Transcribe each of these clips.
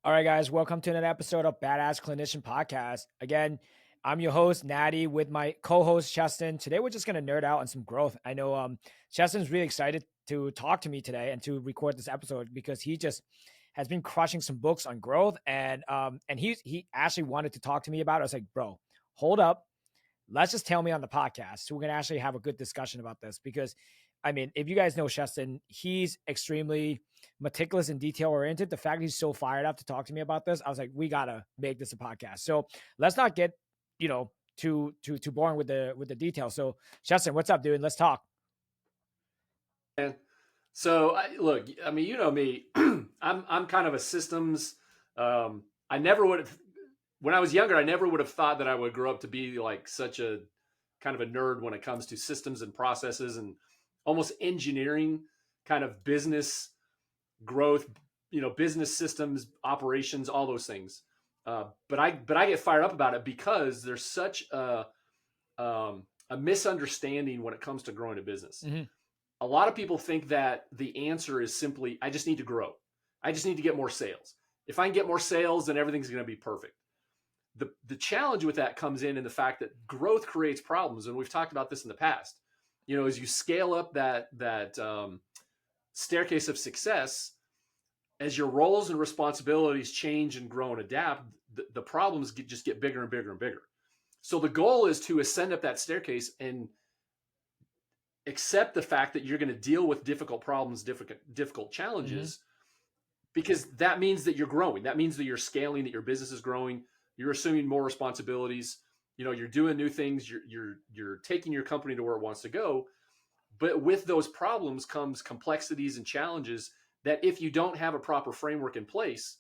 All right, guys, welcome to another episode of Badass Clinician Podcast. Again, I'm your host, Natty, with my co-host, Cheston. Today, we're just going to nerd out on some growth. I know Cheston's really excited to talk to me today and to record this episode because he just has been crushing some books on growth, and he actually wanted to talk to me about it. I was like, bro, hold up. Let's just tell me on the podcast so we can actually have a good discussion about this because I mean, if you guys know Cheston, he's extremely meticulous and detail oriented. The fact he's so fired up to talk to me about this, I was like, we gotta make this a podcast. So let's not get, too boring with the details. So Cheston, what's up, dude? Let's talk. And look, I mean, you know me, I'm kind of a systems. I never would have, when I was younger, I never would have thought that I would grow up to be like such a kind of a nerd when it comes to systems and processes and almost engineering kind of business growth, business systems, operations, all those things. But I get fired up about it because there's such a misunderstanding when it comes to growing a business. Mm-hmm. A lot of people think that the answer is simply, I just need to grow. I just need to get more sales. If I can get more sales, then everything's going to be perfect. The challenge with that comes in the fact that growth creates problems. And we've talked about this in the past. As you scale up that staircase of success, as your roles and responsibilities change and grow and adapt, the problems just get bigger and bigger and bigger. So the goal is to ascend up that staircase and accept the fact that you're going to deal with difficult problems, difficult challenges, because that means that you're growing. That means that you're scaling, that your business is growing. You're assuming more responsibilities. You're doing new things. You're taking your company to where it wants to go. But with those problems comes complexities and challenges that, if you don't have a proper framework in place,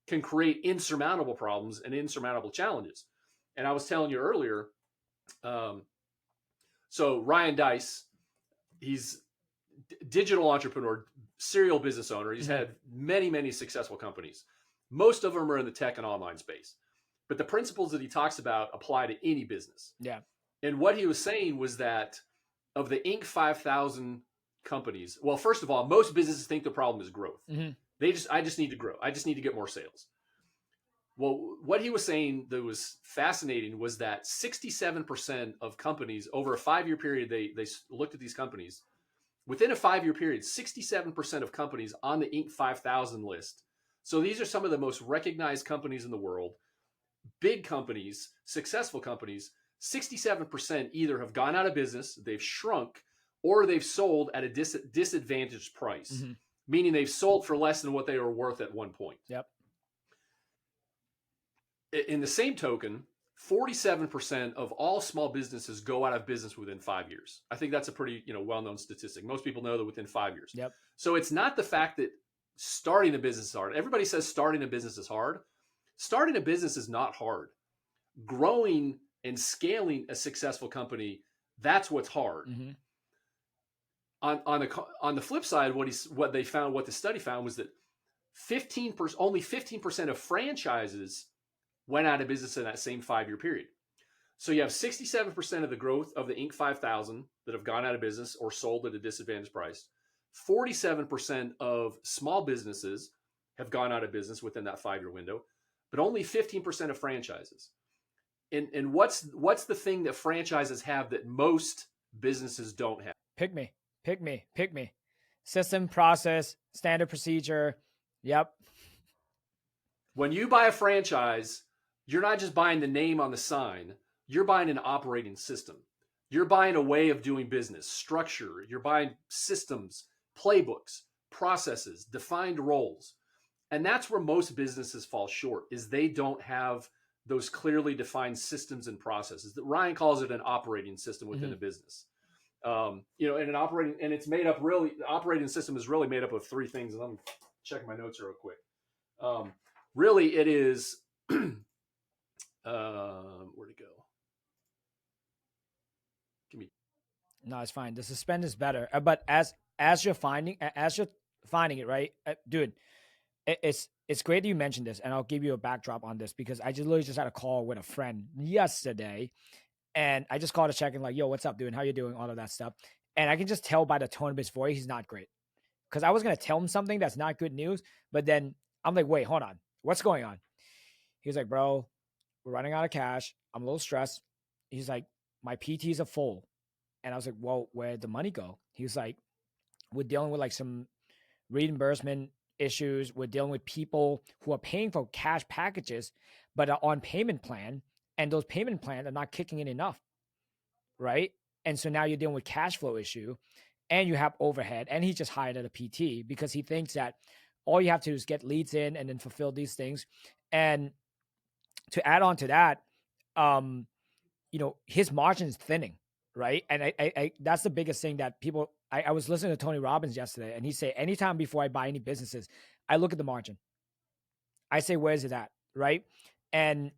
can create insurmountable problems and insurmountable challenges. And I was telling you earlier, so Ryan Deiss, he's digital entrepreneur, serial business owner. He's had many, many successful companies. Most of them are in the tech and online space. But the principles that he talks about apply to any business. Yeah. And what he was saying was that of the Inc. 5000 companies, well, first of all, most businesses think the problem is growth. I just need to grow. I just need to get more sales. Well, what he was saying that was fascinating was that 67% of companies over a 5-year period, they looked at these companies. Within a 5-year period, 67% of companies on the Inc. 5000 list. So these are some of the most recognized companies in the world, big companies, successful companies. 67% either have gone out of business, they've shrunk, or they've sold at a disadvantaged price, meaning they've sold for less than what they were worth at one point. Yep. In the same token, 47% of all small businesses go out of business within 5 years. I think that's a pretty well-known statistic. Most people know that within 5 years. Yep. So it's not the fact that starting a business is hard. Everybody says starting a business is hard. Starting a business is not hard. Growing and scaling a successful company, that's what's hard. On the flip side, what the study found was that only 15% of franchises went out of business in that same 5-year period. So you have 67% of the growth of the Inc. 5000 that have gone out of business or sold at a disadvantaged price. 47% of small businesses have gone out of business within that 5-year window, but only 15% of franchises. And what's the thing that franchises have that most businesses don't have? Pick me. System, process, standard procedure. Yep. When you buy a franchise, you're not just buying the name on the sign. You're buying an operating system. You're buying a way of doing business, structure. You're buying systems, playbooks, processes, defined roles. And that's where most businesses fall short, is they don't have those clearly defined systems and processes. That Ryan calls it an operating system within a business. And the operating system is really made up of 3 things. And I'm checking my notes real quick. Really, it is, where'd it go? No, it's fine. The suspend is better. But as you're finding it, right, dude, it's great that you mentioned this, and I'll give you a backdrop on this because I literally just had a call with a friend yesterday, and I just called to check in, like, yo, what's up, dude? How you doing? All of that stuff, and I can just tell by the tone of his voice he's not great. Because I was gonna tell him something that's not good news, but then I'm like, wait, hold on. What's going on? He was like, bro, we're running out of cash. I'm a little stressed. He's like, my PTs are full. And I was like, well, where'd the money go? He was like, we're dealing with like some reimbursement issues. We're dealing with people who are paying for cash packages, but are on payment plan. And those payment plans are not kicking in enough. Right. And so now you're dealing with cash flow issue and you have overhead. And he just hired a PT because he thinks that all you have to do is get leads in and then fulfill these things. And to add on to that, his margin is thinning, right? And I that's the biggest thing that people. I was listening to Tony Robbins yesterday, and he said, anytime before I buy any businesses, I look at the margin. I say, where's it at, right? And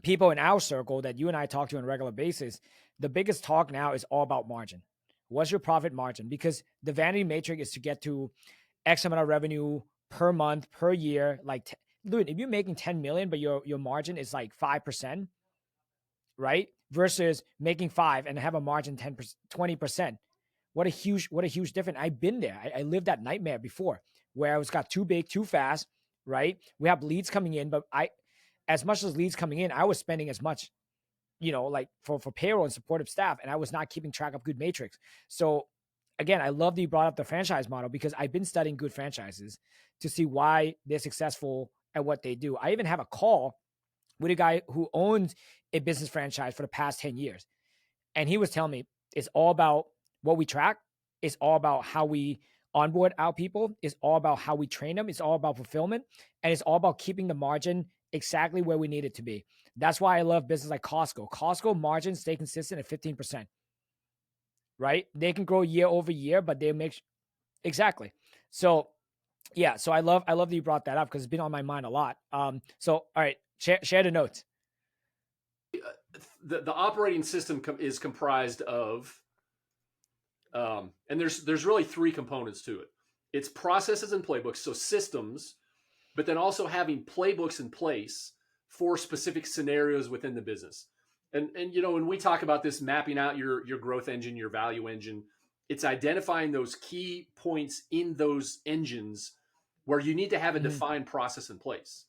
people in our circle that you and I talk to on a regular basis, the biggest talk now is all about margin. What's your profit margin? Because the vanity matrix is to get to X amount of revenue per month, per year. Like, dude, if you're making 10 million, but your margin is like 5%, right? Versus making 5 and have a margin 10%, 20%. What a huge difference. I've been there. I lived that nightmare before where I was got too big, too fast, right? We have leads coming in, but as much as leads coming in, I was spending as much, like for payroll and supportive staff, and I was not keeping track of good matrix. So again, I love that you brought up the franchise model because I've been studying good franchises to see why they're successful at what they do. I even have a call with a guy who owns a business franchise for the past 10 years. And he was telling me it's all about what we track. It's all about how we onboard our people. It's all about how we train them. It's all about fulfillment. And it's all about keeping the margin exactly where we need it to be. That's why I love business like Costco. Costco margins stay consistent at 15%, right? They can grow year over year, but they make exactly. So yeah, so I love that you brought that up because it's been on my mind a lot. So all right, share the notes. The operating system is comprised of, and there's really three components to it. It's processes and playbooks, so systems, but then also having playbooks in place for specific scenarios within the business. And when we talk about this, mapping out your growth engine, your value engine, it's identifying those key points in those engines where you need to have a defined process in place.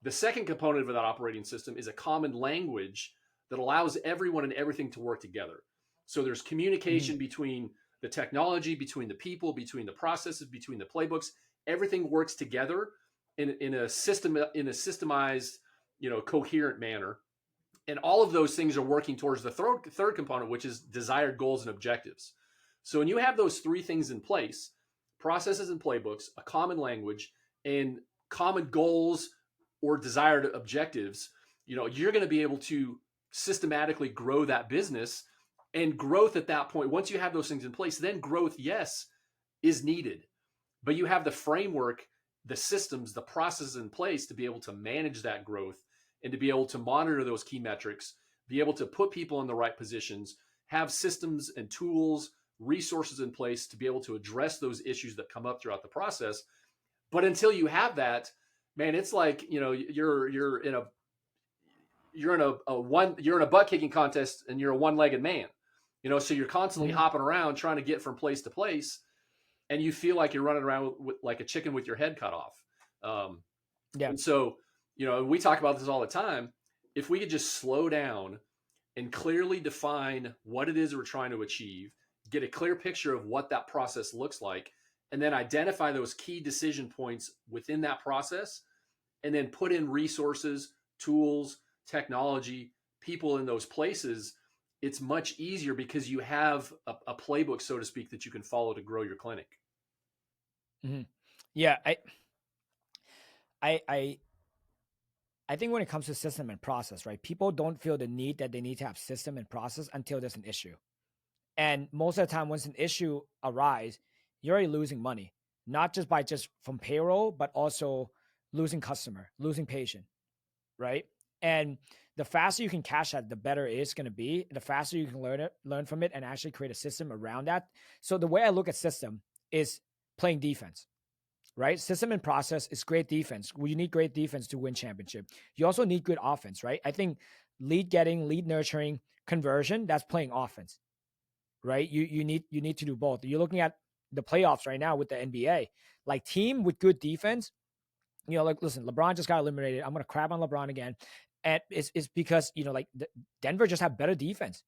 The second component of that operating system is a common language that allows everyone and everything to work together. So there's communication between the technology, between the people, between the processes, between the playbooks. Everything works together in a systemized, coherent manner. And all of those things are working towards the third component, which is desired goals and objectives. So when you have those three things in place, processes and playbooks, a common language, and common goals or desired objectives, you're going to be able to systematically grow that business. And growth at that point, once you have those things in place, then growth, yes, is needed. But you have the framework, the systems, the processes in place to be able to manage that growth and to be able to monitor those key metrics, be able to put people in the right positions, have systems and tools, resources in place to be able to address those issues that come up throughout the process. But until you have that, man, it's like, you're in a butt kicking contest and you're a one-legged man, so you're constantly hopping around trying to get from place to place, and you feel like you're running around with like a chicken with your head cut off. And so, we talk about this all the time. If we could just slow down and clearly define what it is we're trying to achieve, get a clear picture of what that process looks like, and then identify those key decision points within that process, and then put in resources, tools, technology, people in those places, it's much easier because you have a playbook, so to speak, that you can follow to grow your clinic. Yeah, I think when it comes to system and process, right, people don't feel the need that they need to have system and process until there's an issue. And most of the time, once an issue arises, you're already losing money, not just from payroll, but also losing customer, losing patient, right? And the faster you can cash that, the better it's going to be. The faster you can learn from it and actually create a system around that. So the way I look at system is playing defense, right? System and process is great defense. Well, you need great defense to win championship. You also need good offense, right? I think lead getting, lead nurturing, conversion, that's playing offense, right? You need to do both. You're looking at the playoffs right now with the NBA, like team with good defense like, listen, LeBron just got eliminated. I'm going to crap on LeBron again. And it's because, like Denver just have better defense.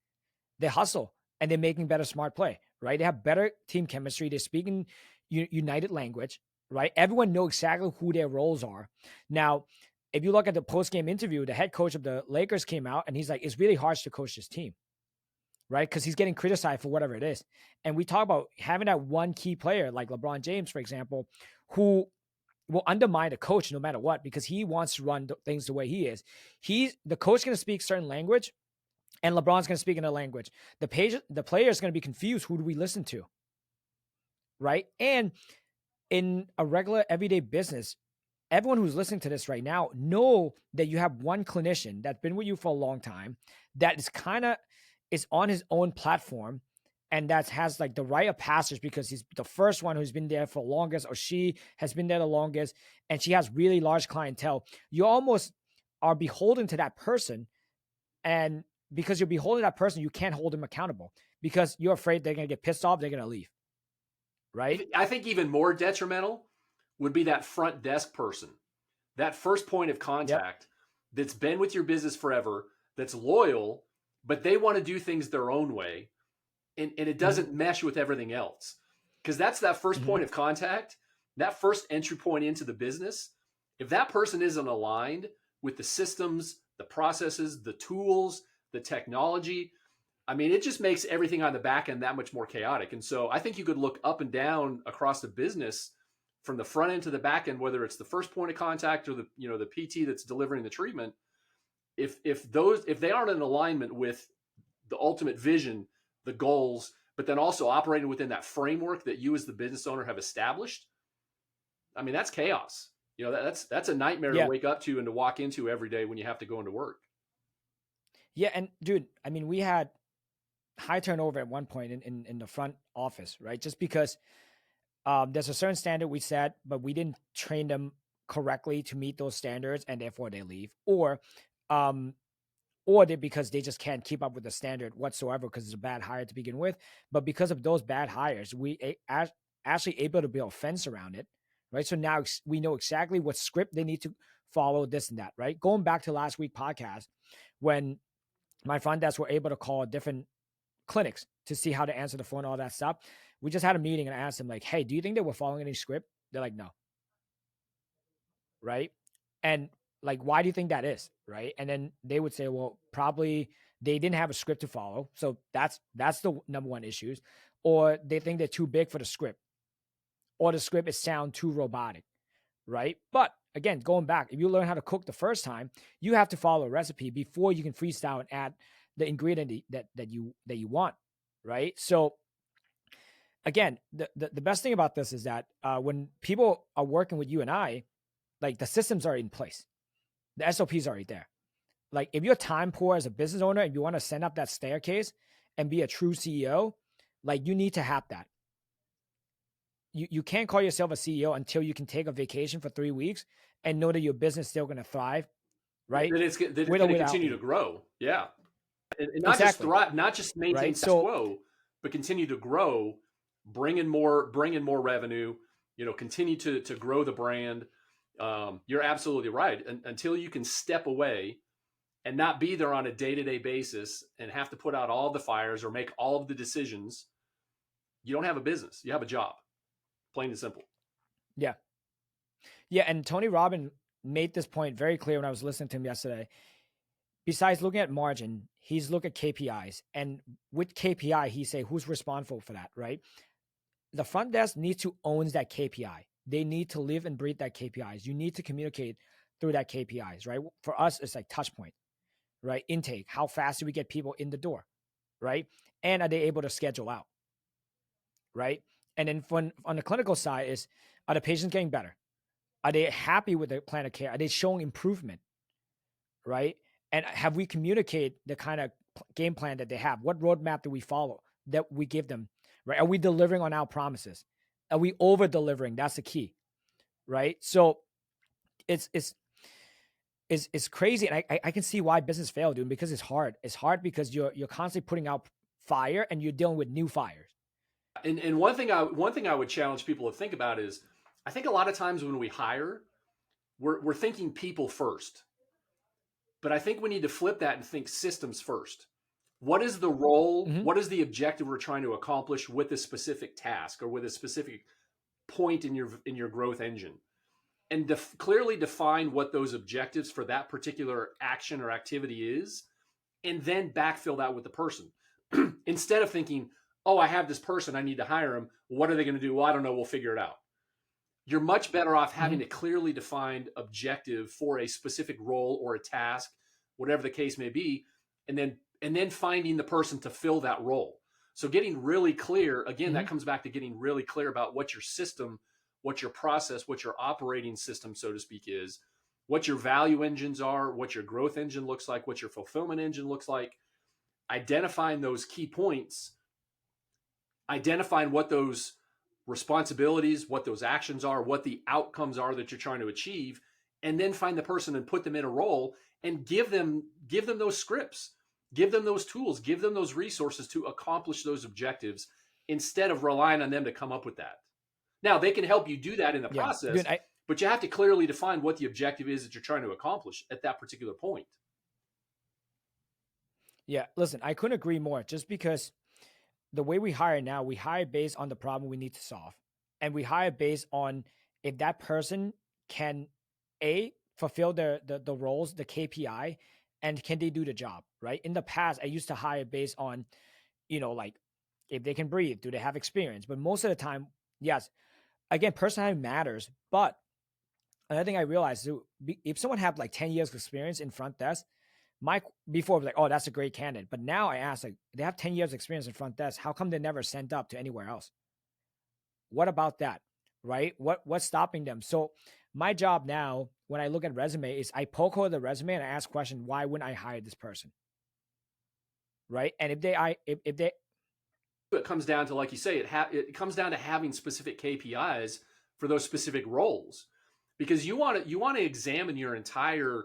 They hustle and they're making better smart play, right? They have better team chemistry. They're speaking united language, right? Everyone knows exactly who their roles are. Now, if you look at the post-game interview, the head coach of the Lakers came out and he's like, it's really hard to coach this team, right? Because he's getting criticized for whatever it is. And we talk about having that one key player like LeBron James, for example, who will undermine the coach no matter what, because he wants to run things the way he is. The coach going to speak certain language, and LeBron's going to speak in a language. The player is going to be confused. Who do we listen to? Right? And in a regular everyday business, everyone who's listening to this right now know that you have one clinician that's been with you for a long time, that is on his own platform, and that has like the rite of passage because he's the first one who's been there for the longest, or she has been there the longest, and she has really large clientele. You almost are beholden to that person, and because you're beholden to that person, you can't hold them accountable because you're afraid they're going to get pissed off, they're going to leave, right? I think even more detrimental would be that front desk person, that first point of contact that's been with your business forever, that's loyal, but they want to do things their own way. And it doesn't mesh with everything else. Because that's that first point of contact, that first entry point into the business. If that person isn't aligned with the systems, the processes, the tools, the technology, I mean, it just makes everything on the back end that much more chaotic. And so I think you could look up and down across the business from the front end to the back end, whether it's the first point of contact or the PT that's delivering the treatment. If they aren't in alignment with the ultimate vision, the goals, but then also operating within that framework that you as the business owner have established, I mean, that's chaos. That's a nightmare to wake up to and to walk into every day when you have to go into work. Yeah. And dude, I mean, we had high turnover at one point in the front office, right? Just because there's a certain standard we set, but we didn't train them correctly to meet those standards, and therefore they leave. Or because they just can't keep up with the standard whatsoever because it's a bad hire to begin with. But because of those bad hires, we actually able to build a fence around it, right? So now we know exactly what script they need to follow, this and that, right? Going back to last week podcast, when my front desk were able to call different clinics to see how to answer the phone, all that stuff. We just had a meeting and I asked them like, hey, do you think they were following any script? They're like, no. Right. And like, why do you think that is? Right. And then they would say, well, probably they didn't have a script to follow. So that's the number one issues. Or they think they're too big for the script, or the script is sound too robotic. Right. But again, going back, if you learn how to cook the first time, you have to follow a recipe before you can freestyle and add the ingredient that you want. Right. So again, the best thing about this is that when people are working with you and I, like, the systems are in place. The SOPs are already there. Like, if you're time poor as a business owner and you want to send up that staircase and be a true CEO, like, you need to have that. You can't call yourself a CEO until you can take a vacation for 3 weeks and know that your business is still going to thrive, right? That it's going to continue to grow. Yeah. And not exactly. just thrive, not just maintain status quo, but continue to grow, bring in more revenue, continue to grow the brand. You're absolutely right. Until you can step away and not be there on a day-to-day basis and have to put out all the fires or make all of the decisions, you don't have a business. You have a job. Plain and simple. Yeah. Yeah. And Tony Robbins made this point very clear when I was listening to him yesterday. Besides looking at margin, he's look at KPIs. And with KPI, he say, who's responsible for that, right? The front desk needs to own that KPI. They need to live and breathe that KPIs. You need to communicate through that KPIs, right? For us, it's like touch point, right? Intake. How fast do we get people in the door, right? And are they able to schedule out, right? And then on the clinical side are the patients getting better? Are they happy with the plan of care? Are they showing improvement, right? And have we communicated the kind of game plan that they have? What roadmap do we follow that we give them, right? Are we delivering on our promises? Are we over delivering? That's the key, right? So it's crazy. And I can see why business fail, dude, because it's hard. It's hard because you're constantly putting out fire and you're dealing with new fires. And one thing I would challenge people to think about is, I think a lot of times when we hire, we're thinking people first. But I think we need to flip that and think systems first. What is the role? Mm-hmm. What is the objective we're trying to accomplish with a specific task or with a specific point in your growth engine? And clearly define what those objectives for that particular action or activity is, and then backfill that with the person. Instead of thinking, oh, I have this person, I need to hire them. What are they going to do? Well, I don't know. We'll figure it out. You're much better off having a clearly defined objective for a specific role or a task, whatever the case may be, and then finding the person to fill that role. So getting really clear, again, that comes back to getting really clear about what your system, what your process, what your operating system, so to speak, is, what your value engines are, what your growth engine looks like, what your fulfillment engine looks like, identifying those key points, identifying what those responsibilities, what those actions are, what the outcomes are that you're trying to achieve, and then find the person and put them in a role and give them those scripts, give them those tools, give them those resources to accomplish those objectives instead of relying on them to come up with that. Now, they can help you do that in the process, but you have to clearly define what the objective is that you're trying to accomplish at that particular point. Yeah, listen, I couldn't agree more, just because the way we hire now, we hire based on the problem we need to solve. And we hire based on if that person can, fulfill the roles, the KPI, and can they do the job, right? In the past, I used to hire based on, like if they can breathe, do they have experience? But most of the time, yes, again, personality matters. But another thing I realized, if someone had like 10 years of experience in front desk, before was like, oh, that's a great candidate. But now I ask, like, they have 10 years experience in front desk. How come they never sent up to anywhere else? What about that? Right? What's stopping them? So my job now, when I look at resume, is I poke hole the resume and I ask question, why wouldn't I hire this person? Right? And if they it comes down to, like you say, it comes down to having specific KPIs for those specific roles, because you want to examine your entire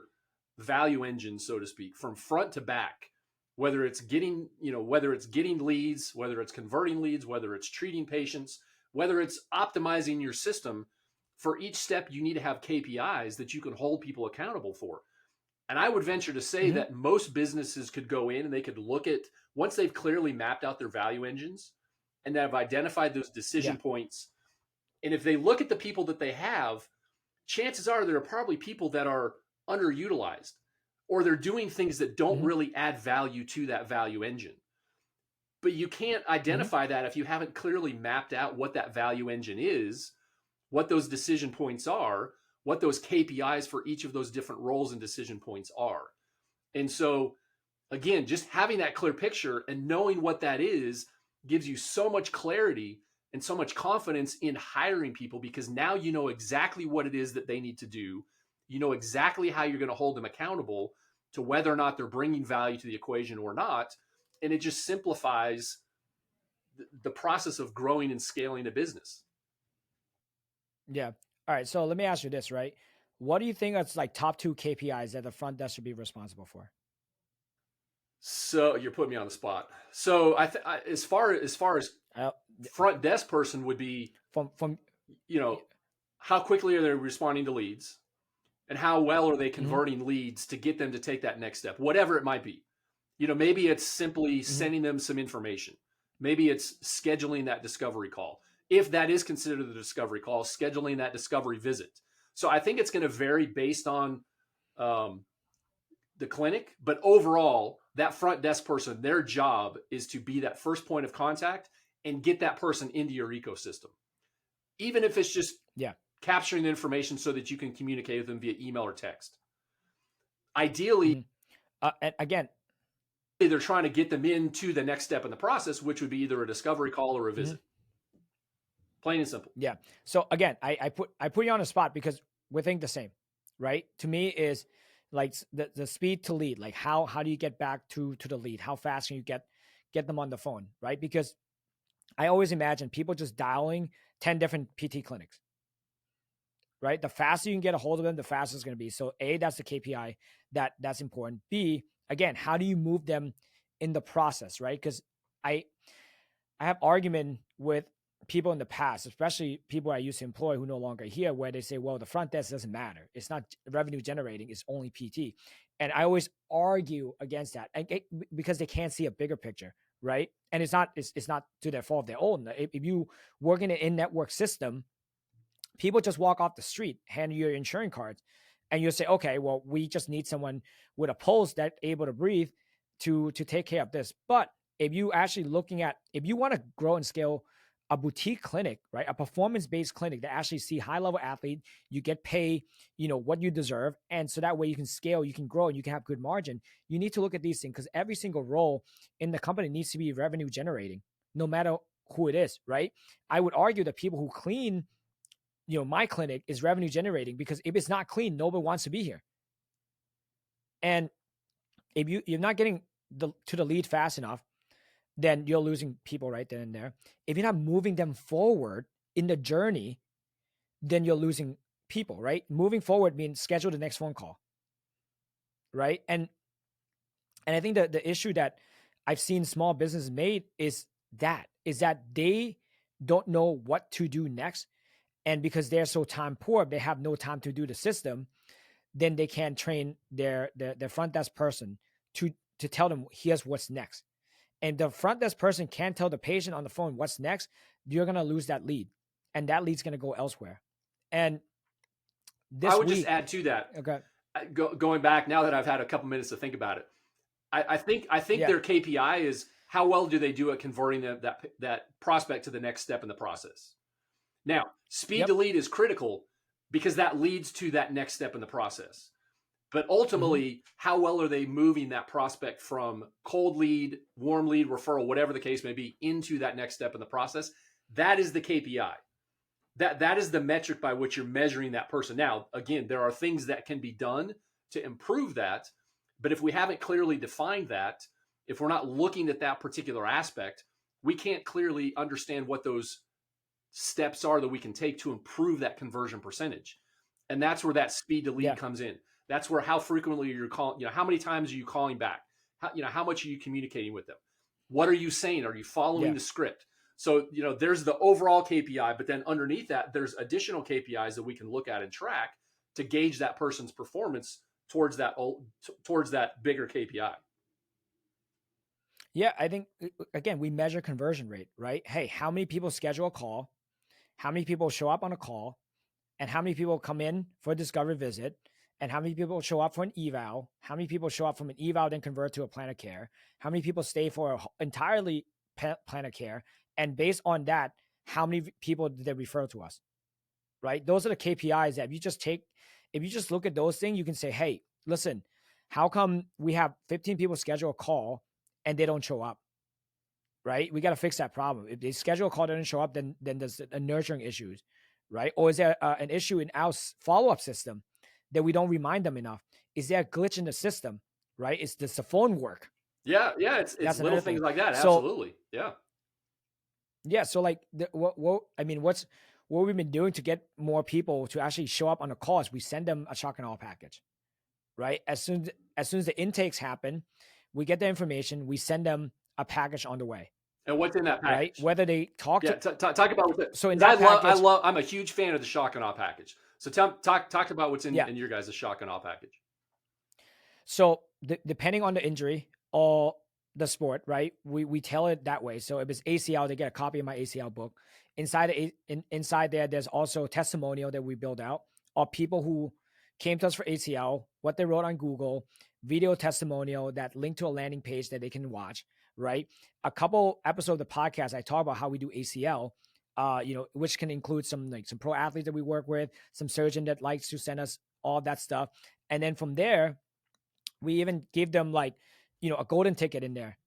value engine, so to speak, from front to back, whether it's getting leads, whether it's converting leads, whether it's treating patients, whether it's optimizing your system. For each step, you need to have KPIs that you can hold people accountable for. And I would venture to say that most businesses could go in and they could look at, once they've clearly mapped out their value engines and have identified those decision points. And if they look at the people that they have, chances are there are probably people that are underutilized, or they're doing things that don't really add value to that value engine. But you can't identify that if you haven't clearly mapped out what that value engine is, what those decision points are, what those KPIs for each of those different roles and decision points are. And so, again, just having that clear picture and knowing what that is gives you so much clarity and so much confidence in hiring people, because now you know exactly what it is that they need to do. You know exactly how you're going to hold them accountable to whether or not they're bringing value to the equation or not. And it just simplifies the process of growing and scaling a business. Yeah. All right. So let me ask you this, right? What do you think that's like top 2 KPIs that the front desk should be responsible for? So you're putting me on the spot. So as far as front desk person would be from how quickly are they responding to leads, and how well are they converting leads to get them to take that next step, whatever it might be. Maybe it's simply sending them some information. Maybe it's scheduling that discovery call. If that is considered the discovery call, scheduling that discovery visit. So I think it's going to vary based on the clinic, but overall, that front desk person, their job is to be that first point of contact and get that person into your ecosystem. Even if it's just capturing the information so that you can communicate with them via email or text. Ideally, and again, they're trying to get them into the next step in the process, which would be either a discovery call or a visit. Plain and simple. Yeah. So again, I put you on the spot because we think the same, right? To me is like the speed to lead. Like how do you get back to the lead? How fast can you get them on the phone, right? Because I always imagine people just dialing 10 different PT clinics, right? The faster you can get a hold of them, the faster it's going to be. So A, that's the KPI that's important. B, again, how do you move them in the process, right? Because I have argument with people in the past, especially people I used to employ who no longer here, where they say, well, the front desk doesn't matter. It's not revenue generating, it's only PT. And I always argue against that because they can't see a bigger picture, right? And it's not to their fault of their own. If you work in an in-network system, people just walk off the street, hand you your insurance cards, and you'll say, okay, well, we just need someone with a pulse that's able to breathe to take care of this. But if you actually looking at, if you want to grow and scale a boutique clinic, right, a performance-based clinic that actually see high-level athlete, you get paid, what you deserve, and so that way you can scale, you can grow, and you can have good margin. You need to look at these things because every single role in the company needs to be revenue generating, no matter who it is, right? I would argue that people who clean my clinic is revenue generating because if it's not clean, nobody wants to be here. And if you're not getting to the lead fast enough, then you're losing people right then and there. If you're not moving them forward in the journey, then you're losing people, right? Moving forward means schedule the next phone call, right? And I think that the issue that I've seen small businesses made is that they don't know what to do next. And because they're so time poor, they have no time to do the system, then they can't train their front desk person to tell them, here's what's next. And the front desk person can't tell the patient on the phone what's next, you're going to lose that lead. And that lead's going to go elsewhere. And I would just add to that. Okay. Going back, now that I've had a couple minutes to think about it, I think their KPI is how well do they do at converting that prospect to the next step in the process. Now, speed to lead is critical because that leads to that next step in the process. But ultimately, how well are they moving that prospect from cold lead, warm lead, referral, whatever the case may be, into that next step in the process? That is the KPI. That is the metric by which you're measuring that person. Now, again, there are things that can be done to improve that. But if we haven't clearly defined that, if we're not looking at that particular aspect, we can't clearly understand what those steps are that we can take to improve that conversion percentage. And that's where that speed to lead comes in. That's where how frequently you're calling, how many times are you calling back? How much are you communicating with them? What are you saying? Are you following the script? So, there's the overall KPI, but then underneath that, there's additional KPIs that we can look at and track to gauge that person's performance towards that bigger KPI. Yeah, I think, again, we measure conversion rate, right? Hey, how many people schedule a call? How many people show up on a call? And how many people come in for a discovery visit? And how many people show up for an eval? How many people show up from an eval then convert to a plan of care? How many people stay for an entirely plan of care? And based on that, how many people did they refer to us? Right? Those are the KPIs that if you just look at those things, you can say, hey, listen, how come we have 15 people schedule a call and they don't show up? Right? We got to fix that problem. If they schedule a call, they don't show up, then there's a nurturing issues, right? Or is there an issue in our follow-up system that we don't remind them enough? Is there a glitch in the system, right? Does the phone work? Yeah, it's little things like that. Absolutely, yeah. So like, what we've been doing to get more people to actually show up on the calls, we send them a shock and awe package, right? As soon as the intakes happen, we get the information, we send them a package on the way. And what's in that package? Right? Whether they talk to talk about what's it. So in that package, I'm a huge fan of the shock and awe package. So talk about what's in your guys' shock and awe package. So depending on the injury or the sport, right? We tell it that way. So if it's ACL, they get a copy of my ACL book. Inside there, there's also a testimonial that we build out of people who came to us for ACL, what they wrote on Google, video testimonial that link to a landing page that they can watch. Right. A couple episodes of the podcast, I talk about how we do ACL, which can include some pro athletes that we work with, some surgeon that likes to send us all that stuff. And then from there, we even give them a golden ticket in there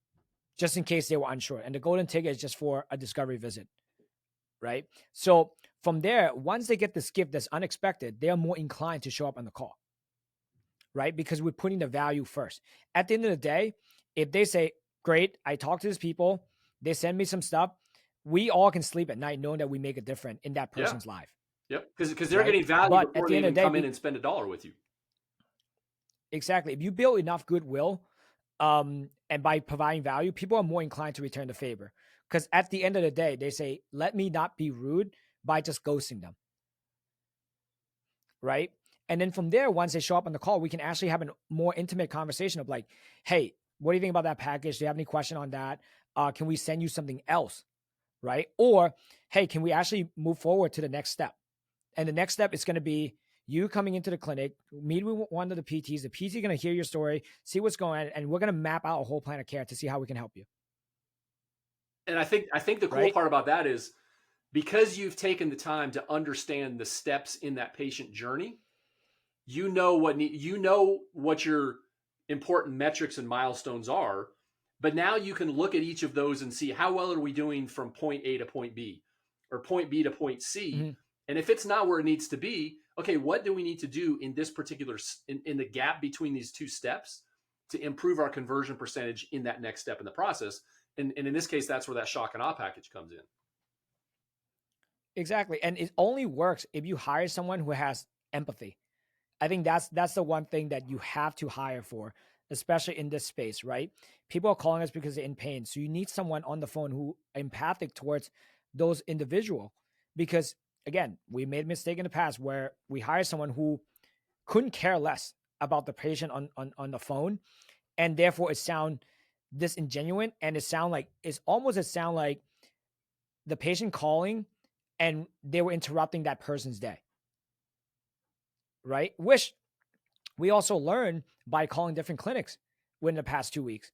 just in case they were unsure. And the golden ticket is just for a discovery visit. Right. So from there, once they get this gift that's unexpected, they are more inclined to show up on the call. Right. Because we're putting the value first. At the end of the day, if they say, great, I talk to these people, they send me some stuff, we all can sleep at night knowing that we make a difference in that person's life. Yep, because they're getting value before they even come in and spend $1 with you. Exactly. If you build enough goodwill, and by providing value, people are more inclined to return the favor. Because at the end of the day, they say, let me not be rude by just ghosting them. Right. And then from there, once they show up on the call, we can actually have a more intimate conversation of like, hey, what do you think about that package? Do you have any question on that? Can we send you something else? Right. Or, hey, can we actually move forward to the next step? And the next step is going to be you coming into the clinic, meet with one of the PTs. The PT is going to hear your story, see what's going on, and we're going to map out a whole plan of care to see how we can help you. And I think the cool part about that is because you've taken the time to understand the steps in that patient journey, you know what your important metrics and milestones are, but now you can look at each of those and see how well are we doing from point A to point B or point B to point C. Mm-hmm. And if it's not where it needs to be, okay, what do we need to do in this particular, in the gap between these two steps to improve our conversion percentage in that next step in the process? And in this case, that's where that shock and awe package comes in. Exactly. And it only works if you hire someone who has empathy. I think that's the one thing that you have to hire for, especially in this space, right? People are calling us because they're in pain. So you need someone on the phone who empathic towards those individual. Because again, we made a mistake in the past where we hired someone who couldn't care less about the patient on the phone. And therefore it sound disingenuous, and it sound like the patient calling and they were interrupting that person's day. Right? Which we also learned by calling different clinics within the past 2 weeks.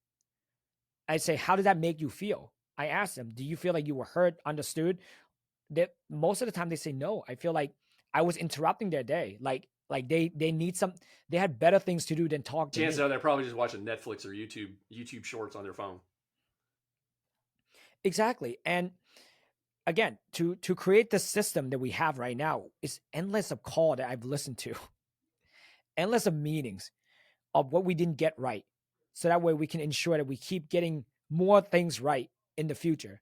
I say, how did that make you feel? I asked them, do you feel like you were heard, understood? That most of the time they say no. I feel like I was interrupting their day. Like they had better things to do than talk to me. Chances are they're probably just watching Netflix or YouTube shorts on their phone. Exactly. And again, to create the system that we have right now is endless of call that I've listened to, endless of meetings of what we didn't get right. So that way we can ensure that we keep getting more things right in the future,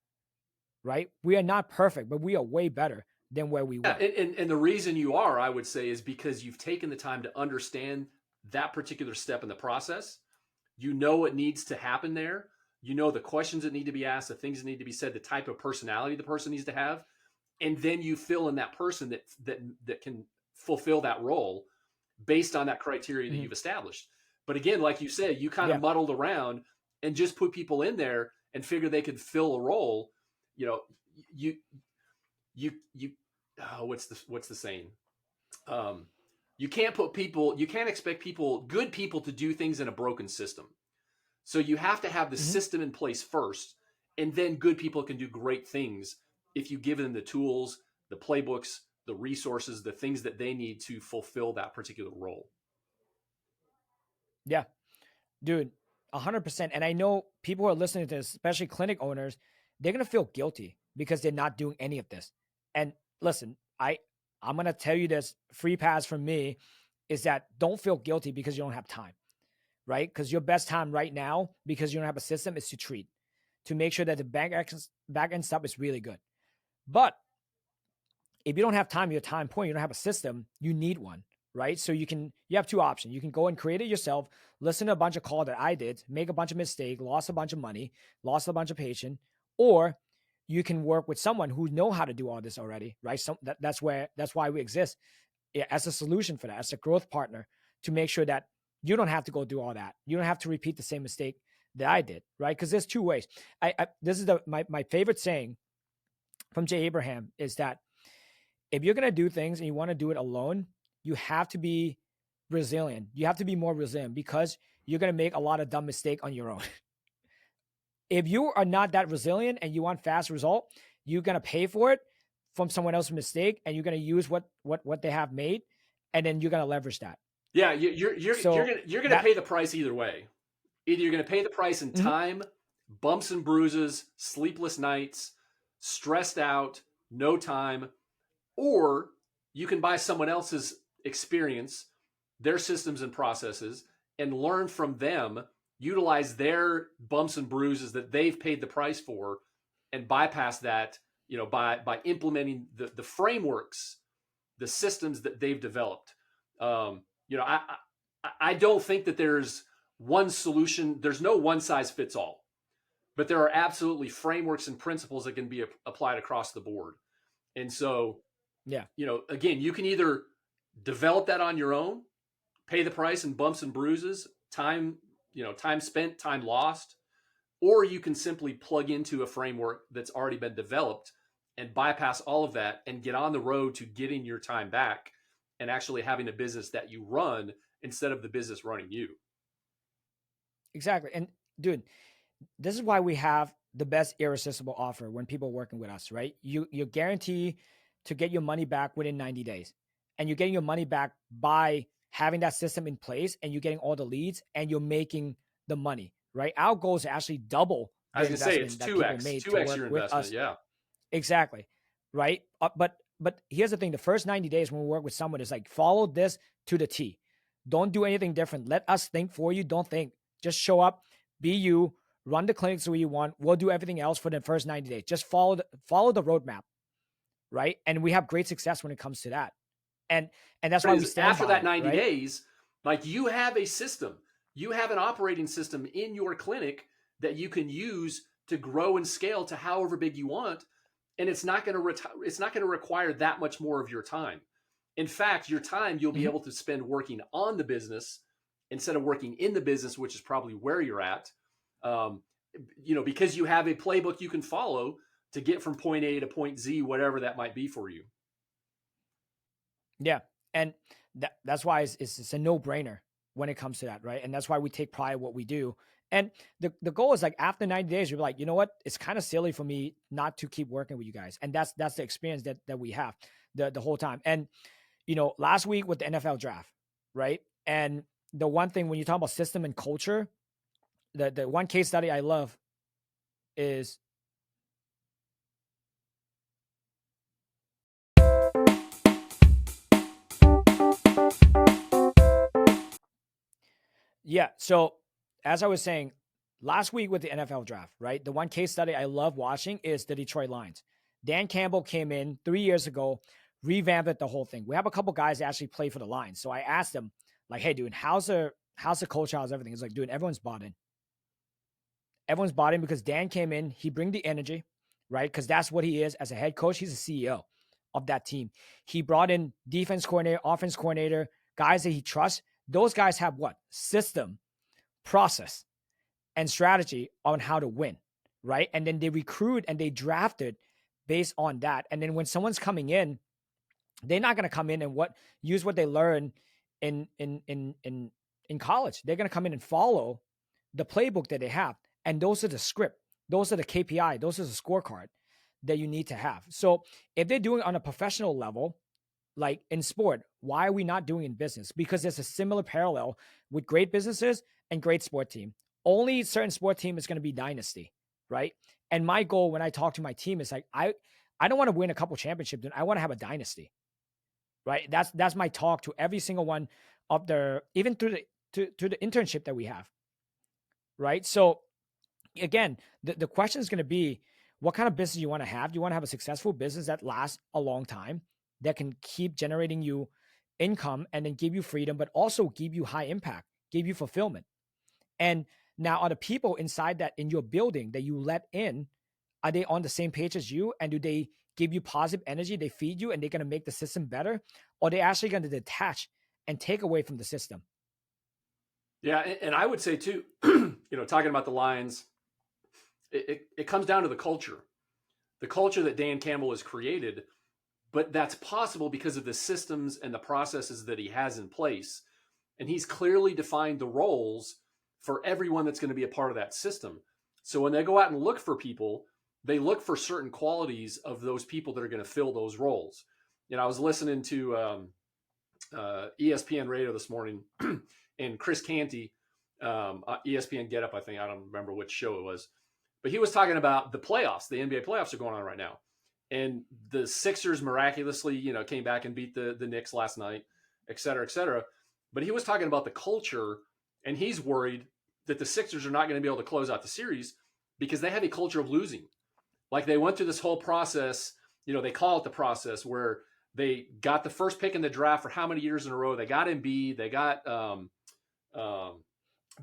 right? We are not perfect, but we are way better than where we were. And the reason you are, I would say, is because you've taken the time to understand that particular step in the process. You know what needs to happen there. You know the questions that need to be asked, the things that need to be said, the type of personality the person needs to have. And then you fill in that person that can fulfill that role based on that criteria that you've established. But again, like you said, you kind of muddled around and just put people in there and figure they could fill a role. You know, what's the saying? You can't expect good people to do things in a broken system. So you have to have the system in place first, and then good people can do great things if you give them the tools, the playbooks, the resources, the things that they need to fulfill that particular role. Yeah, dude, 100%. And I know people who are listening to this, especially clinic owners, they're going to feel guilty because they're not doing any of this. And listen, I'm going to tell you this free pass from me is that don't feel guilty because you don't have time, right? Because your best time right now, because you don't have a system, is to treat, to make sure that the back end stuff is really good. But if you don't have time, your time point, you don't have a system, you need one, right? So you have two options. You can go and create it yourself, listen to a bunch of calls that I did, make a bunch of mistakes, lost a bunch of money, lost a bunch of patients, or you can work with someone who know how to do all this already, right? So that's why we exist as a solution for that, as a growth partner, to make sure that you don't have to go do all that. You don't have to repeat the same mistake that I did, right? Because there's two ways. This is my favorite saying from Jay Abraham is that if you're going to do things and you want to do it alone, you have to be resilient. You have to be more resilient because you're going to make a lot of dumb mistakes on your own. If you are not that resilient and you want fast result, you're going to pay for it from someone else's mistake, and you're going to use what they have made, and then you're going to leverage that. Yeah, you're going to pay the price either way. Either you're going to pay the price in time, bumps and bruises, sleepless nights, stressed out, no time, or you can buy someone else's experience, their systems and processes, and learn from them, utilize their bumps and bruises that they've paid the price for, and bypass that, by implementing the frameworks, the systems that they've developed. I don't think that there's one solution. There's no one size fits all. but there are absolutely frameworks and principles that can be applied across the board. And so, Yeah. Again, you can either develop that on your own, pay the price in bumps and bruises, time spent, time lost, or you can simply plug into a framework that's already been developed and bypass all of that and get on the road to getting your time back and actually having a business that you run instead of the business running you. Exactly. And dude, this is why we have the best irresistible offer when people are working with us, right? You guarantee to get your money back within 90 days. And you're getting your money back by having that system in place, and you're getting all the leads, and you're making the money, right? Our goal is to actually double I the was going to say it's investment that people 2x, made to 2x work your with investment. us. Yeah. Exactly. Right. But here's the thing: the first 90 days when we work with someone is like, follow this to the T. Don't do anything different. Let us think for you. Don't think. Just show up, be you, run the clinics the way you want. We'll do everything else for the first 90 days. Just follow the roadmap, right? And we have great success when it comes to that. And that's why we stand after by that 90 right? days, like, you have a system, you have an operating system in your clinic that you can use to grow and scale to however big you want, and it's not going to require that much more of your time. In fact, your time you'll be able to spend working on the business instead of working in the business, which is probably where you're at. Because you have a playbook you can follow to get from point A to point Z, whatever that might be for you. Yeah. And that's why it's a no-brainer when it comes to that, right? And that's why we take pride in what we do. And the goal is, like, after 90 days, you're like, you know what? It's kind of silly for me not to keep working with you guys. And that's the experience that we have the whole time. And, last week with the NFL draft, right? And the one thing when you talk about system and culture, the one case study I love is yeah. So as I was saying, last week with the NFL draft, right? The one case study I love watching is the Detroit Lions. Dan Campbell came in 3 years ago, revamped the whole thing. We have a couple guys that actually play for the Lions. So I asked him, like, hey, dude, how's the culture? How's everything? He's like, dude, everyone's bought in. Everyone's bought in because Dan came in, he bring the energy, right? Because that's what he is as a head coach. He's a CEO of that team. He brought in defense coordinator, offense coordinator, guys that he trusts. Those guys have what? System, process, and strategy on how to win, right? And then they recruit and they drafted based on that. And then when someone's coming in, they're not going to come in and use what they learn in college. They're going to come in and follow the playbook that they have. And those are the script. Those are the KPI. Those are the scorecard that you need to have. So if they're doing it on a professional level, like in sport, why are we not doing in business? Because there's a similar parallel with great businesses and great sport team. Only certain sport team is going to be Dynasty, right? And my goal when I talk to my team is like, I don't want to win a couple championships. I want to have a dynasty, right? That's my talk to every single one of their, even through the internship that we have, right? So again, the question is going to be, what kind of business you want to have? Do you want to have a successful business that lasts a long time, that can keep generating you income and then give you freedom, but also give you high impact, give you fulfillment? And now, are the people inside that in your building that you let in, are they on the same page as you? And do they give you positive energy? They feed you and they're going to make the system better? Or are they actually going to detach and take away from the system? Yeah. And I would say too, talking about the Lions, it comes down to the culture that Dan Campbell has created, but that's possible because of the systems and the processes that he has in place. And he's clearly defined the roles for everyone that's going to be a part of that system. So when they go out and look for people, they look for certain qualities of those people that are going to fill those roles. I was listening to ESPN radio this morning, and Chris Canty, ESPN Get Up, I think, I don't remember which show it was, but he was talking about the playoffs. The NBA playoffs are going on right now. And the Sixers miraculously, came back and beat the Knicks last night, et cetera, et cetera. But he was talking about the culture, and he's worried that the Sixers are not going to be able to close out the series because they have a culture of losing. Like, they went through this whole process, they call it the process, where they got the first pick in the draft for how many years in a row? They got Embiid, they got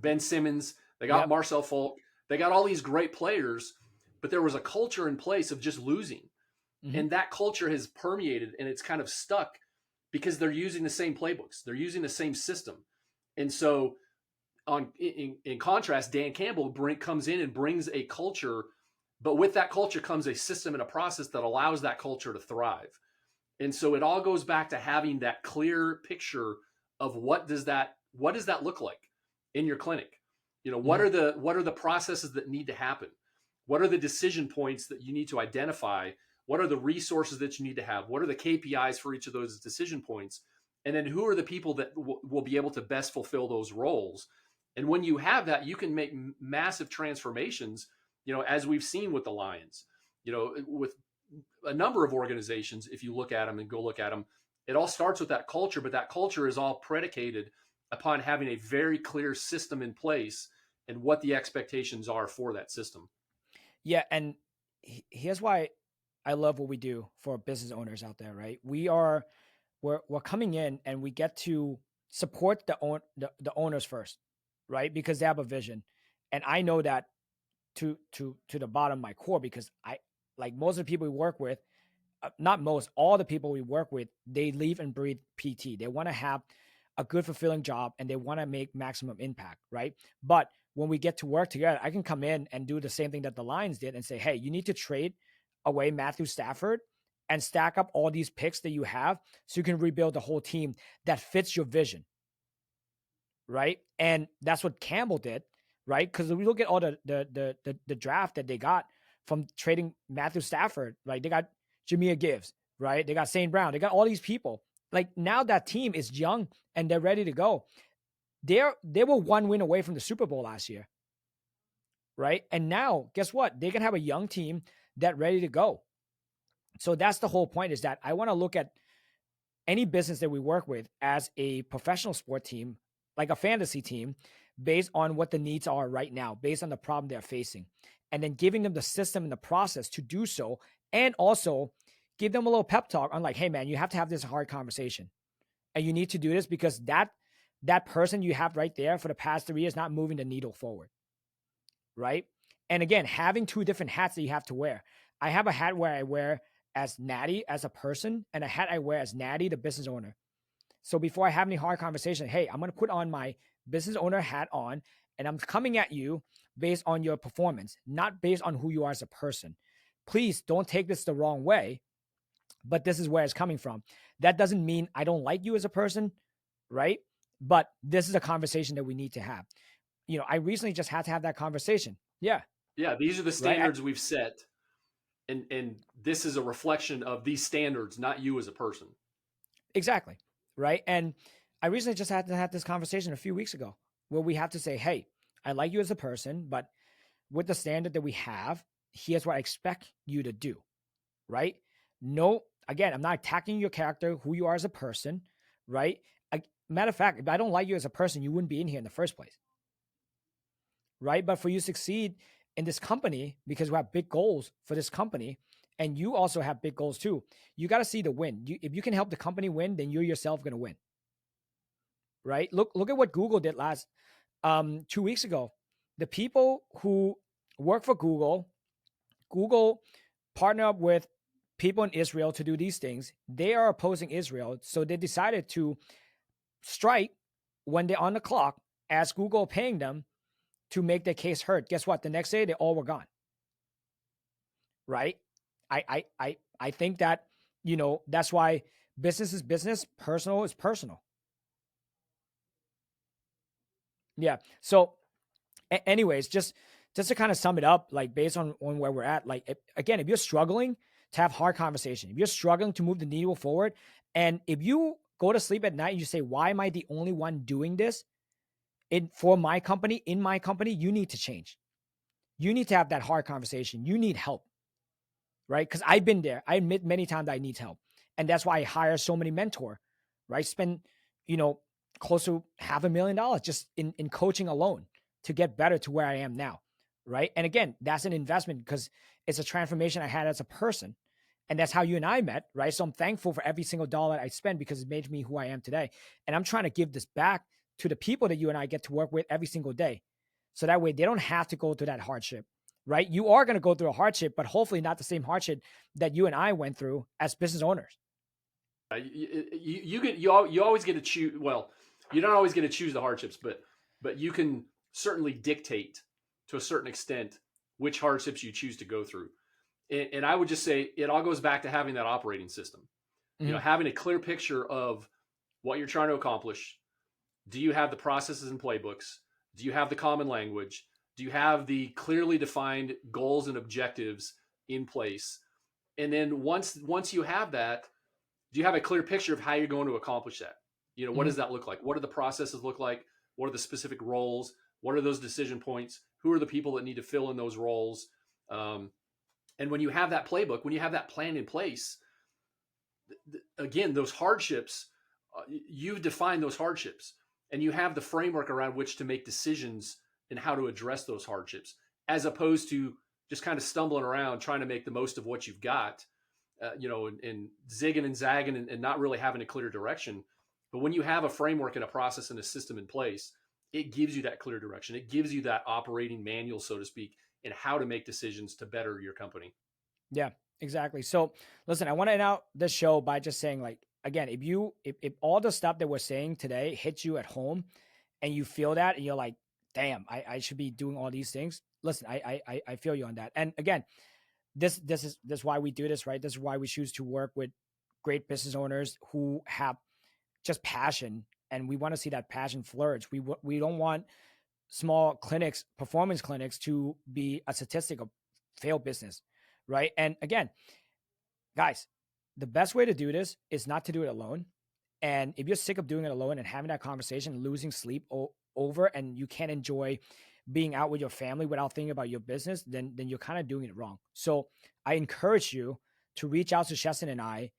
Ben Simmons, they got Marcel Fultz. They got all these great players, but there was a culture in place of just losing. And that culture has permeated and it's kind of stuck because they're using the same playbooks. They're using the same system. And so in contrast, Dan Campbell comes in and brings a culture, but with that culture comes a system and a process that allows that culture to thrive. And so it all goes back to having that clear picture of what does that look like in your clinic? You know, what are the processes that need to happen? What are the decision points that you need to identify? What are the resources that you need to have? What are the KPIs for each of those decision points? And then who are the people that will be able to best fulfill those roles? And when you have that, you can make massive transformations, you know, as we've seen with the Lions, you know, with a number of organizations. If you look at them and go look at them, it all starts with that culture, but that culture is all predicated upon having a very clear system in place and what the expectations are for that system. Yeah. And here's why I love what we do for business owners out there, right? We're coming in and we get to support the owners first, right? Because they have a vision. And I know that to the bottom of my core, because I, like most of the people we work with, not most, all the people we work with, they live and breathe PT. They want to have a good, fulfilling job and they want to make maximum impact, right? But when we get to work together, I can come in and do the same thing that the Lions did and say, hey, you need to trade away Matthew Stafford and stack up all these picks that you have so you can rebuild the whole team that fits your vision, right? And that's what Campbell did, right? Because we look at all the draft that they got from trading Matthew Stafford, right? They got Jameer Gibbs, right? They got St. Brown. They got all these people. Like now that team is young and they're ready to go. They were one win away from the Super Bowl last year, right? And now, guess what? They can have a young team that ready to go. So that's the whole point, is that I want to look at any business that we work with as a professional sport team, like a fantasy team, based on what the needs are right now, based on the problem they're facing, and then giving them the system and the process to do so, and also give them a little pep talk on like, hey man, you have to have this hard conversation, and you need to do this because that person you have right there for the past 3 years not moving the needle forward, right? And again, having two different hats that you have to wear. I have a hat where I wear as Natty as a person, and a hat I wear as Natty, the business owner. So before I have any hard conversation, hey, I'm going to put on my business owner hat on, and I'm coming at you based on your performance, not based on who you are as a person. Please don't take this the wrong way, but this is where it's coming from. That doesn't mean I don't like you as a person, right? But this is a conversation that we need to have. You know, I recently just had to have that conversation. Yeah. Yeah, these are the standards we've set. And this is a reflection of these standards, not you as a person. Exactly. Right. And I recently just had to have this conversation a few weeks ago where we have to say, hey, I like you as a person, but with the standard that we have, here's what I expect you to do. Right. No, again, I'm not attacking your character, who you are as a person. Right. Matter of fact, if I don't like you as a person, you wouldn't be in here in the first place. Right. But for you to succeed in this company, because we have big goals for this company, and you also have big goals too, you got to see the win. If you can help the company win, then you're yourself going to win. Right. Look at what Google did last 2 weeks ago. The people who work for Google partner up with people in Israel to do these things. They are opposing Israel. So they decided to strike when they're on the clock, as Google paying them to make their case heard. Guess what? The next day, they all were gone. Right? I think that, you know, that's why business is business, personal is personal. Yeah. So anyways, just to kind of sum it up, like based on where we're at, like, again, if you're struggling to have hard conversation, if you're struggling to move the needle forward, and if you go to sleep at night and you say, why am I the only one doing this for my company, in my company, you need to change. You need to have that hard conversation. You need help, right? Because I've been there. I admit many times I need help. And that's why I hire so many mentor, right? Spend, you know, close to $500,000 just in coaching alone to get better to where I am now, right? And again, that's an investment because it's a transformation I had as a person. And that's how you and I met, right? So I'm thankful for every single dollar I spend because it made me who I am today. And I'm trying to give this back to the people that you and I get to work with every single day. So that way they don't have to go through that hardship, right? You are going to go through a hardship, but hopefully not the same hardship that you and I went through as business owners. You always get to choose. Well, you don't always get to choose the hardships, but you can certainly dictate to a certain extent which hardships you choose to go through. And I would just say it all goes back to having that operating system. Mm-hmm. Having a clear picture of what you're trying to accomplish. Do you have the processes and playbooks? Do you have the common language? Do you have the clearly defined goals and objectives in place? And then once you have that, do you have a clear picture of how you're going to accomplish that? What does that look like? What do the processes look like? What are the specific roles? What are those decision points? Who are the people that need to fill in those roles? And when you have that playbook, when you have that plan in place, again, those hardships, you've defined those hardships and you have the framework around which to make decisions and how to address those hardships, as opposed to just kind of stumbling around trying to make the most of what you've got, and zigging and zagging and not really having a clear direction. But when you have a framework and a process and a system in place, it gives you that clear direction. It gives you that operating manual, so to speak, in how to make decisions to better your company. Yeah, exactly. So listen, I want to end out this show by just saying, like, again, if all the stuff that we're saying today hits you at home and you feel that and you're like, damn, I should be doing all these things. Listen, I feel you on that. And again, this is why we do this, right? This is why we choose to work with great business owners who have just passion, and we want to see that passion flourish. We don't want small clinics, performance clinics, to be a statistic of failed business, right? And again, guys, the best way to do this is not to do it alone. And if you're sick of doing it alone and having that conversation, losing sleep over, and you can't enjoy being out with your family without thinking about your business, then you're kind of doing it wrong. So I encourage you to reach out to Cheston and I,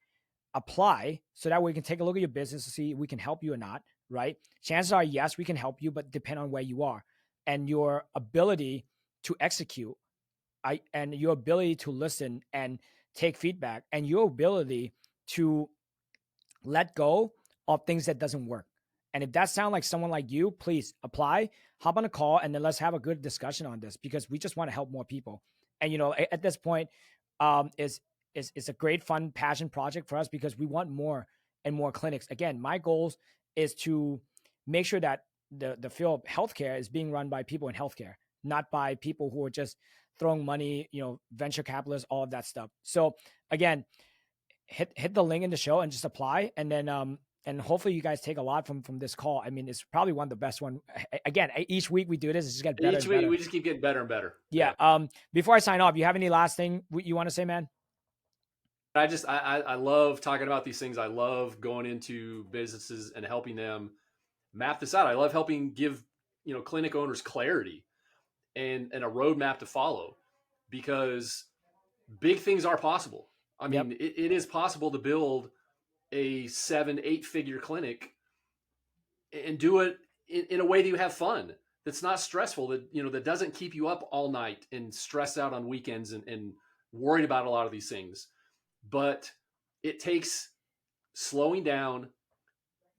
apply, so that way we can take a look at your business to see if we can help you or not, right? Chances are, yes, we can help you, but depend on where you are and your ability to execute, and your ability to listen and take feedback, and your ability to let go of things that doesn't work. And if that sounds like someone like you, please apply, hop on a call, and then let's have a good discussion on this, because we just want to help more people. And at this point, it's a great, fun, passion project for us, because we want more and more clinics. Again, my goals is to make sure that the field of healthcare is being run by people in healthcare, not by people who are just throwing money, venture capitalists, all of that stuff. So again, hit the link in the show and just apply. And then, and hopefully you guys take a lot from this call. I mean, it's probably one of the best one. Again, each week we do this, it's just get better. Each week we just keep getting better and better. Yeah. Before I sign off, you have any last thing you want to say, man? I love talking about these things. I love going into businesses and helping them map this out. I love helping give, clinic owners clarity and a roadmap to follow, because big things are possible. I mean, it is possible to build a 7-8 figure clinic and do it in a way that you have fun, that's not stressful, that, that doesn't keep you up all night and stressed out on weekends and worried about a lot of these things. But it takes slowing down,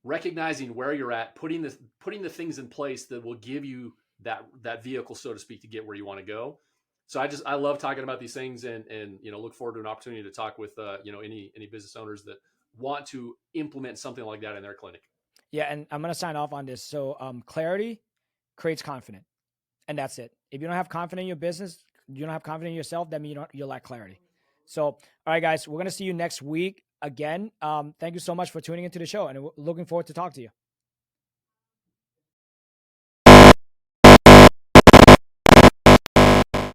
recognizing where you're at, putting the things in place that will give you that vehicle, so to speak, to get where you want to go. So I love talking about these things, and look forward to an opportunity to talk with any business owners that want to implement something like that in their clinic. Yeah, and I'm gonna sign off on this. So clarity creates confidence, and that's it. If you don't have confidence in your business, you don't have confidence in yourself, that means you lack clarity. So, all right, guys, we're gonna see you next week again. Thank you so much for tuning into the show, and we're looking forward to talk to you.